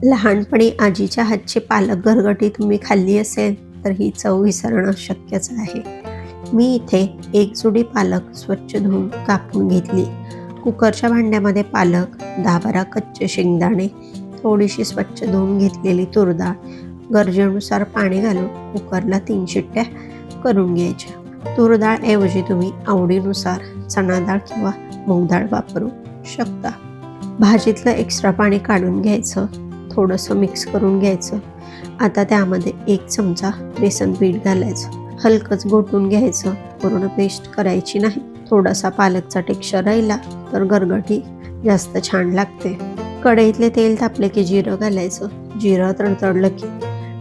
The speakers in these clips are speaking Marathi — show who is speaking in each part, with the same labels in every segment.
Speaker 1: लहानपणी आजीच्या हातची पालक गरगटी तुम्ही खाल्ली असेल तर ही चव विसरणं शक्यच आहे. मी इथे एक जुडी पालक स्वच्छ धुवून कापून घेतली. कुकरच्या भांड्यामध्ये पालक, 10-12 कच्चे शेंगदाणे, थोडीशी स्वच्छ धुवून घेतलेली तूर डाळ, गरजेनुसार पाणी घालून कुकरला 3 शिट्ट्या करून घ्यायच्या. तूर डाळ ऐवजी तुम्ही आवडीनुसार चणा डाळ किंवा मूग डाळ वापरू शकता. भाजीतलं एक्स्ट्रा पाणी काढून घ्यायचं, थोडंसं मिक्स करून घ्यायचं. आता त्यामध्ये 1 चमचा बेसन पीठ घालायचं, हलकंच घोटून घ्यायचं, पूर्ण पेस्ट करायची नाही. थोडासा पालकचा टेक्स्चर राहिला तर गरगटी जास्त छान लागते. कढईतले तेल तापले की जिरं घालायचं. जिरं तडतडलं की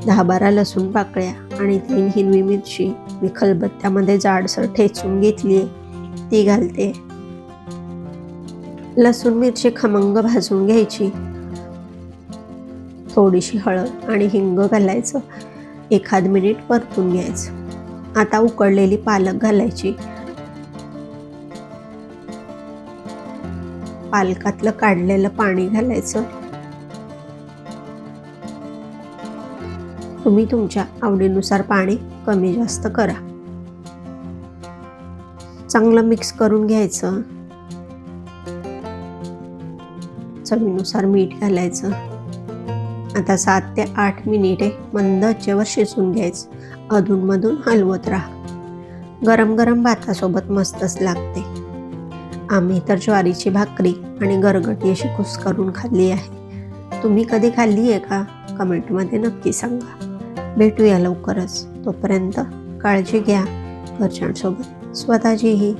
Speaker 1: 10-12 लसूण पाकळ्या आणि 3 हिरवी मिरची मी खलबत्त्यामध्ये जाडसर ठेचून घेतली आहे ती घालते. लसूण मिरची खमंग भाजून घ्यायची. थोडीशी हळद आणि हिंग घालायचं, 1 मिनिट परतून घ्यायचं. आता उकळलेली पालक घालायची. पालकातलं काढलेलं पाणी घालायचं. तुम्ही तुमच्या आवडीनुसार पाणी कमी जास्त करा. चांगलं मिक्स करून घ्यायचं. चवीनुसार मीठ घालायचं. आता 7 ते 8 मिनिटे मंद आचेवर शिजवून घ्यायचं. अधूनमधून हलवत राहा. गरम गरम भातासोबत मस्तच लागते. आम्ही तर ज्वारीची भाकरी आणि गरगटी अशी कुस्करून खाल्ली आहे. तुम्ही कधी खाल्ली आहे का? कमेंटमध्ये नक्की सांगा. भेटूया लवकरच. तोपर्यंत काळजी घ्या, घरच्यांसोबत स्वतःचीही.